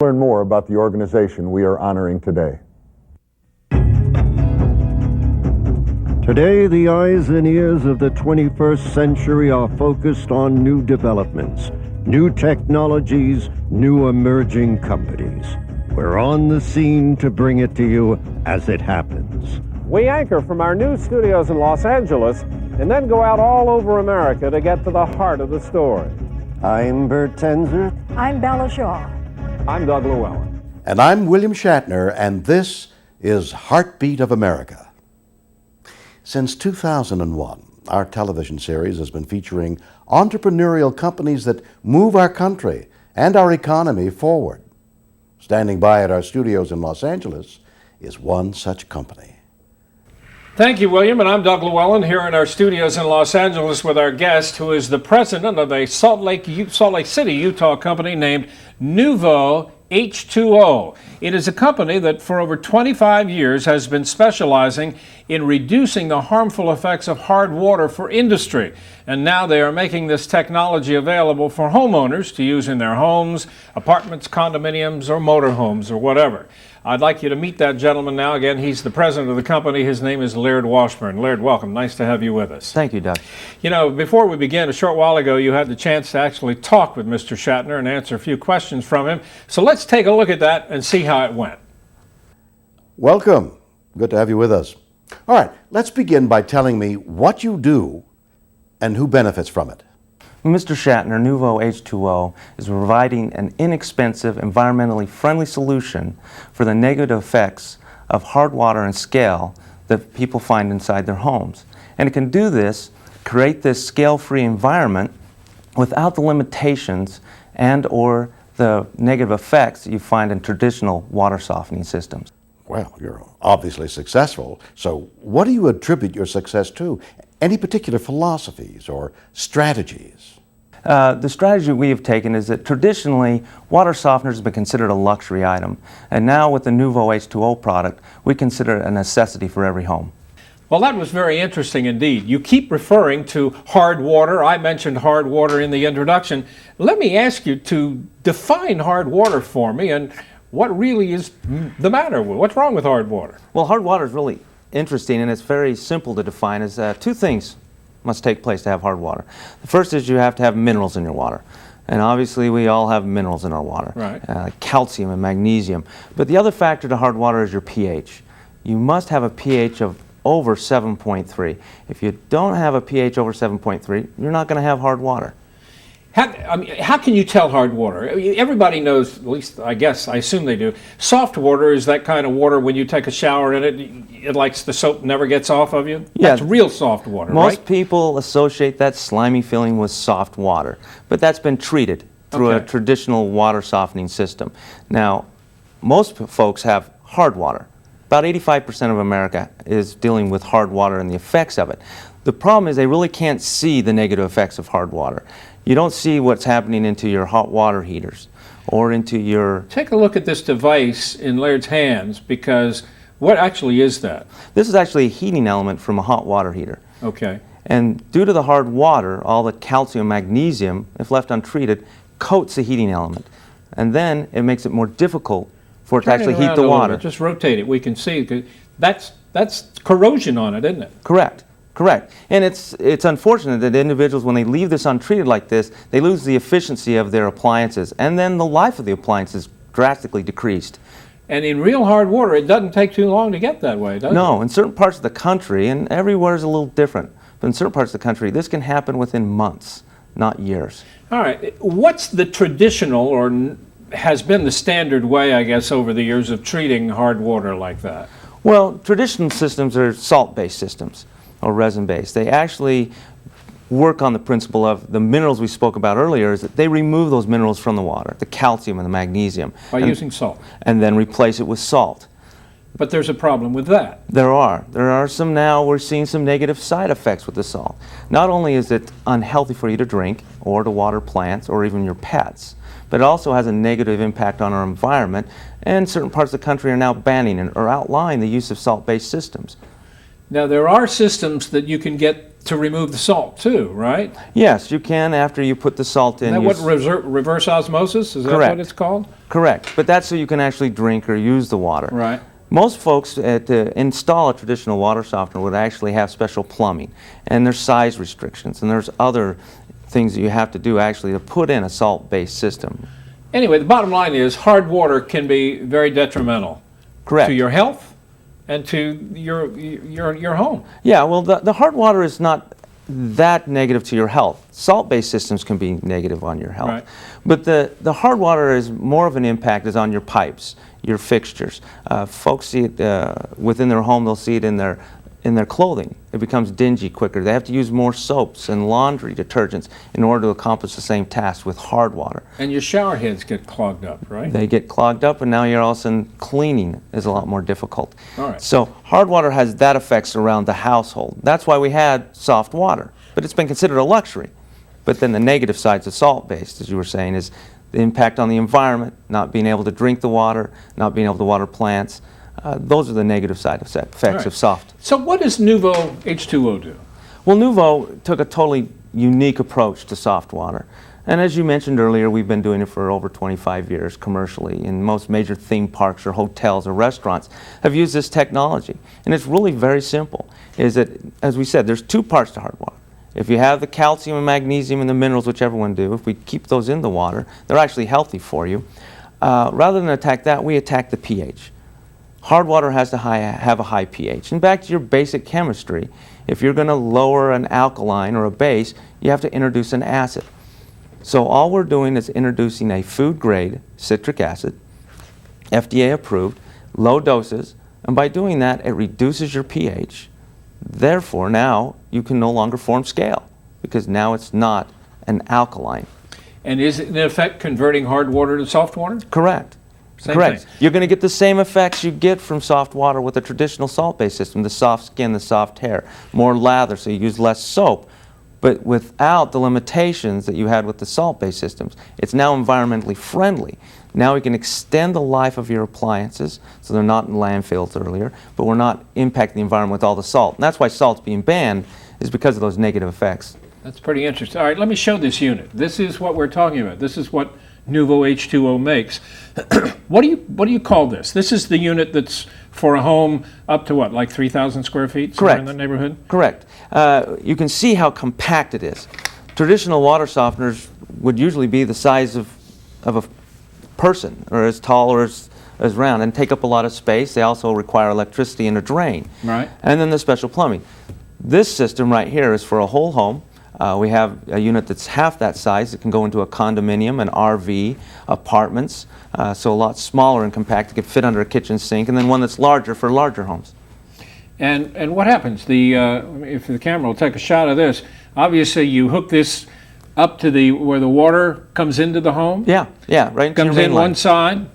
Learn more about the organization we are honoring today. Today, the eyes and ears of the 21st century are focused on new developments, new technologies, new emerging companies. We're on the scene to bring it to you as it happens. We anchor from our new studios in Los Angeles and then go out all over America to get to the heart of the story. I'm Bert Tenzer. I'm Bella Shaw. I'm Doug Llewellyn. And I'm William Shatner, and this is Heartbeat of America. Since 2001, our television series has been featuring entrepreneurial companies that move our country and our economy forward. Standing by at our studios in Los Angeles is one such company. Thank you, William, and I'm Doug Llewellyn here in our studios in Los Angeles with our guest, who is the president of a Salt Lake City, Utah company named Nuvo H2O. It is a company that for over 25 years has been specializing in reducing the harmful effects of hard water for industry. And now they are making this technology available for homeowners to use in their homes, apartments, condominiums, or motorhomes, or whatever. I'd like you to meet that gentleman now. Again, he's the president of the company. His name is Laird Washburn. Laird, welcome. Nice to have you with us. Thank you, Doug. You know, before we begin, a short while ago, you had the chance to actually talk with Mr. Shatner and answer a few questions from him. So let's take a look at that and see how it went. Welcome. Good to have you with us. All right, let's begin by telling me what you do and who benefits from it. Mr. Shatner, Nuvo H2O is providing an inexpensive, environmentally friendly solution for the negative effects of hard water and scale that people find inside their homes. And it can do this, create this scale-free environment without the limitations and or the negative effects that you find in traditional water softening systems. Well, you're obviously successful, so what do you attribute your success to? Any particular philosophies or strategies? The strategy we have taken is that traditionally water softeners have been considered a luxury item, and now with the Nuvo H2O product we consider it a necessity for every home. Well, that was very interesting indeed. You keep referring to hard water. I mentioned hard water in the introduction. Let me ask you to define hard water for me and what really is the matter with what's wrong with hard water? Well, hard water is really interesting, and it's very simple to define. Is two things must take place to have hard water. The first is you have to have minerals in your water, and obviously we all have minerals in our water, right. Calcium and magnesium. But the other factor to hard water is your pH. You must have a pH of over 7.3. If you don't have a pH over 7.3, you're not going to have hard water. How can you tell hard water? Everybody knows, at least I assume they do. Soft water is that kind of water when you take a shower in it likes the soap never gets off of you? Yeah. That's real soft water, Most right? people associate that slimy feeling with soft water, but that's been treated through a traditional water softening system. Now, most folks have hard water. About 85% of America is dealing with hard water and the effects of it. The problem is they really can't see the negative effects of hard water. You don't see what's happening into your hot water heaters or into your... Take a look at this device in Laird's hands, because what actually is that? This is actually a heating element from a hot water heater. Okay. And due to the hard water, all the calcium, magnesium, if left untreated, coats the heating element. And then it makes it more difficult for it to actually heat the water. Just rotate it. We can see. That's corrosion on it, isn't it? Correct. Correct. And it's unfortunate that individuals, when they leave this untreated like this, they lose the efficiency of their appliances, and then the life of the appliance is drastically decreased. And in real hard water, it doesn't take too long to get that way, does it? No, in certain parts of the country, and everywhere is a little different, but in certain parts of the country, this can happen within months, not years. All right. What's the traditional or has been the standard way, I guess, over the years of treating hard water like that? Well, traditional systems are salt-based systems or resin-based. They actually work on the principle of the minerals we spoke about earlier, is that they remove those minerals from the water, the calcium and the magnesium. By using salt. And then replace it with salt. But there's a problem with that. There are some now. We're seeing some negative side effects with the salt. Not only is it unhealthy for you to drink or to water plants or even your pets, but it also has a negative impact on our environment, and certain parts of the country are now banning or outlawing the use of salt-based systems. Now, there are systems that you can get to remove the salt too, right? Yes, you can after you put the salt in. Is that what reverse osmosis? Is that Correct. what it's called? Correct, but that's so you can actually drink or use the water. Right. Most folks to install a traditional water softener would actually have special plumbing, and there's size restrictions, and there's other things that you have to do actually to put in a salt-based system. Anyway, the bottom line is hard water can be very detrimental Correct. to your health and to your home. Yeah, well, the hard water is not that negative to your health. Salt-based systems can be negative on your health. Right. But the hard water is more of an impact is on your pipes, your fixtures. Folks see it within their home, they'll see it in their clothing. It becomes dingy quicker. They have to use more soaps and laundry detergents in order to accomplish the same task with hard water. And your shower heads get clogged up, right? They get clogged up, and now you're all of a sudden cleaning is a lot more difficult. All right. So hard water has that effects around the household. That's why we had soft water, but it's been considered a luxury. But then the negative sides of salt-based, as you were saying, is the impact on the environment, not being able to drink the water, not being able to water plants. Those are the negative side effects Right. of soft. So what does Nuvo H2O do? Well, Nuvo took a totally unique approach to soft water. And as you mentioned earlier, we've been doing it for over 25 years commercially, and most major theme parks or hotels or restaurants have used this technology. And it's really very simple, is that, as we said, there's two parts to hard water. If you have the calcium and magnesium and the minerals, whichever one do, if we keep those in the water, they're actually healthy for you. Rather than attack that, we attack the pH. Hard water has to have a high pH. And back to your basic chemistry, if you're going to lower an alkaline or a base, you have to introduce an acid. So all we're doing is introducing a food-grade citric acid, FDA approved, low doses, and by doing that, it reduces your pH. Therefore, now you can no longer form scale, because now it's not an alkaline. And is it in effect converting hard water to soft water? Correct. Same Correct. thing. You're going to get the same effects you get from soft water with a traditional salt-based system, the soft skin, the soft hair, more lather, so you use less soap, but without the limitations that you had with the salt-based systems. It's now environmentally friendly. Now we can extend the life of your appliances, so they're not in landfills earlier, but we're not impacting the environment with all the salt. And that's why salt's being banned, is because of those negative effects. That's pretty interesting. All right, let me show this unit. This is what we're talking about. This is what Nuvo H2O makes. What do you call this? This is the unit that's for a home up to what, like 3,000 square feet? Somewhere Correct. in that neighborhood? Correct. You can see how compact it is. Traditional water softeners would usually be the size of a person, or as tall or as round, and take up a lot of space. They also require electricity and a drain. Right. And then the special plumbing. This system right here is for a whole home. We have a unit that's half that size. It can go into a condominium, an RV, apartments, so a lot smaller and compact. It can fit under a kitchen sink, and then one that's larger for larger homes. And what happens? If the camera will take a shot of this, obviously you hook this up to where the water comes into the home. Yeah, right into your Comes main in line. one side,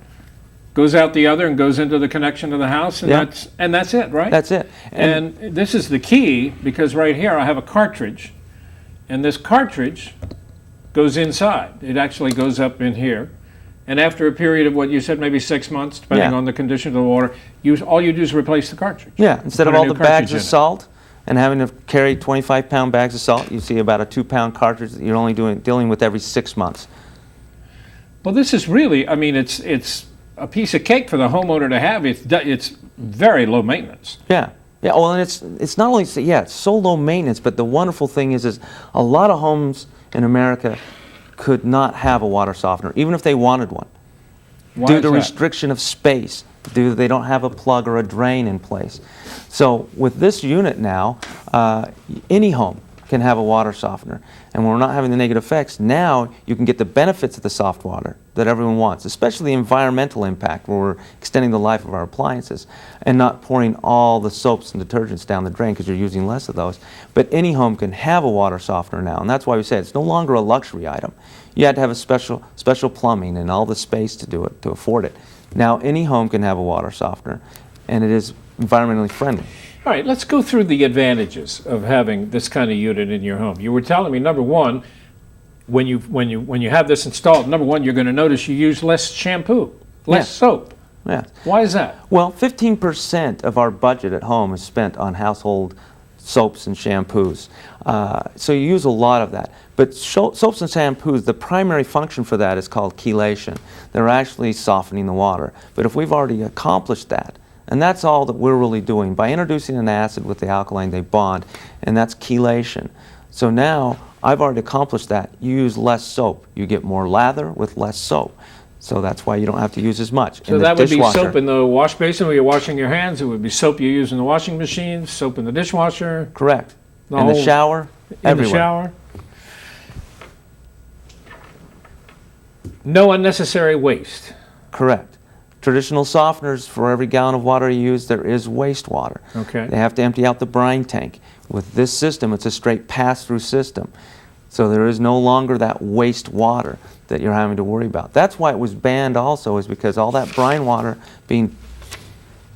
goes out the other, and goes into the connection to the house, and Yeah. that's it, right? That's it. And this is the key, because right here I have a cartridge, and this cartridge goes inside. It actually goes up in here. And after a period of what you said, maybe 6 months, depending Yeah. on the condition of the water, all you do is replace the cartridge. Yeah, instead Put of a all new the bags cartridge of in it. salt and having to carry 25-pound bags of salt, you see about a 2-pound cartridge that you're only dealing with every 6 months. Well, this is really, I mean, it's a piece of cake for the homeowner to have. It's very low maintenance. Yeah. Yeah, well, and it's not only, yeah, it's so low maintenance, but the wonderful thing is a lot of homes in America could not have a water softener, even if they wanted one. Why Due is to that? restriction of space, due to they don't have a plug or a drain in place. So with this unit now, any home can have a water softener. And when we're not having the negative effects, now you can get the benefits of the soft water that everyone wants, especially the environmental impact where we're extending the life of our appliances and not pouring all the soaps and detergents down the drain because you're using less of those. But any home can have a water softener now, and that's why we say it's no longer a luxury item. You had to have a special plumbing and all the space to do it, to afford it. Now any home can have a water softener, and it is environmentally friendly. All right, let's go through the advantages of having this kind of unit in your home. You were telling me, number one, when you have this installed, number one, you're going to notice you use less shampoo, less soap. Yeah. Why is that? Well, 15% of our budget at home is spent on household soaps and shampoos. So you use a lot of that. But soaps and shampoos, the primary function for that is called chelation. They're actually softening the water. But if we've already accomplished that, and that's all that we're really doing, by introducing an acid with the alkaline, they bond, and that's chelation. So now I've already accomplished that. You use less soap. You get more lather with less soap. So that's why you don't have to use as much. So that would be soap in the wash basin where you're washing your hands. It would be soap you use in the washing machine, soap in the dishwasher. Correct. In the shower, everywhere. In the shower. No unnecessary waste. Correct. Traditional softeners, for every gallon of water you use, there is wastewater. Okay. They have to empty out the brine tank. With this system, it's a straight pass-through system. So there is no longer that wastewater that you're having to worry about. That's why it was banned also, is because all that brine water being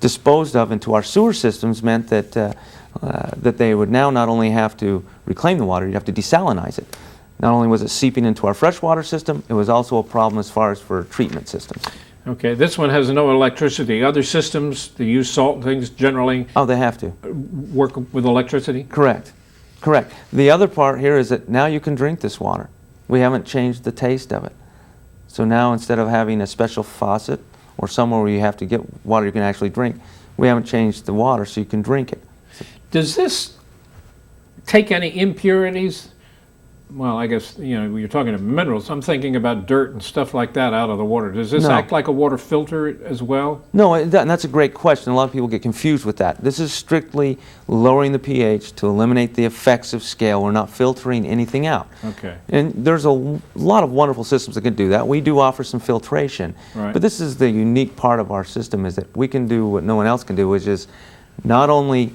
disposed of into our sewer systems meant that, that they would now not only have to reclaim the water, you'd have to desalinize it. Not only was it seeping into our freshwater system, it was also a problem as far as for treatment systems. Okay, this one has no electricity. Other systems that use salt and things generally Oh, they have to. work with electricity? Correct. Correct. The other part here is that now you can drink this water. We haven't changed the taste of it. So now instead of having a special faucet or somewhere where you have to get water you can actually drink, we haven't changed the water so you can drink it. Does this take any impurities? Well, I guess, you know, you're talking about minerals. I'm thinking about dirt and stuff like that out of the water. Does this No. act like a water filter as well? No, and that's a great question. A lot of people get confused with that. This is strictly lowering the pH to eliminate the effects of scale. We're not filtering anything out. Okay. And there's a lot of wonderful systems that can do that. We do offer some filtration. Right. But this is the unique part of our system, is that we can do what no one else can do, which is not only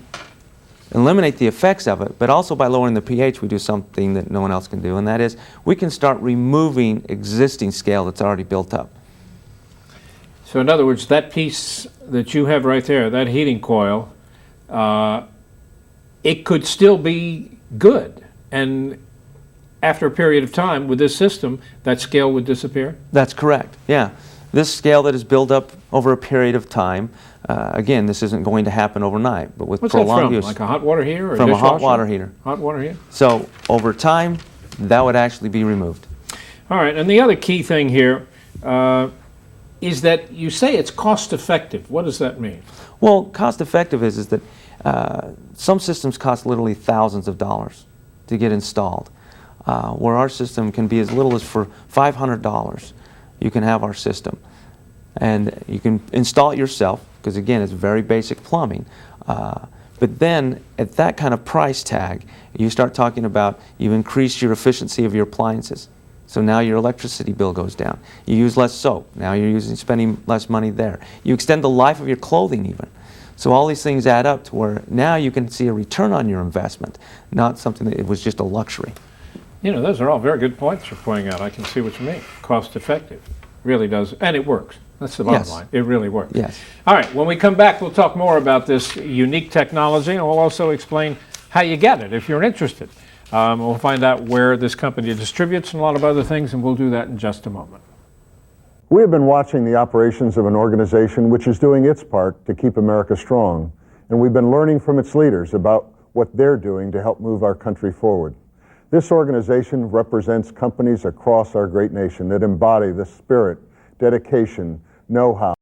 eliminate the effects of it, but also by lowering the pH we do something that no one else can do, and that is we can start removing existing scale that's already built up. So in other words, that piece that you have right there, that heating coil, it could still be good. And after a period of time with this system, that scale would disappear? That's correct, yeah. This scale that is built up over a period of time, again, this isn't going to happen overnight, but with What's that prolonged from? use. Like a hot water heater? Or From a hot dishwasher? water heater. Hot water heater? So over time, that would actually be removed. All right, and the other key thing here is that you say it's cost effective. What does that mean? Well, cost effective is that some systems cost literally thousands of dollars to get installed, where our system can be as little as for $500. You can have our system. And you can install it yourself, because again, it's very basic plumbing. But then, at that kind of price tag, you start talking about you've increased your efficiency of your appliances. So now your electricity bill goes down. You use less soap. Now you're spending less money there. You extend the life of your clothing even. So all these things add up to where now you can see a return on your investment, not something that it was just a luxury. You know, those are all very good points you're pointing out. I can see what you mean. Cost effective. Really does. And it works. That's the bottom Yes. line. It really works. Yes. All right. When we come back, we'll talk more about this unique technology, and we'll also explain how you get it if you're interested. We'll find out where this company distributes and a lot of other things, and we'll do that in just a moment. We have been watching the operations of an organization which is doing its part to keep America strong, and we've been learning from its leaders about what they're doing to help move our country forward. This organization represents companies across our great nation that embody the spirit, dedication, know-how,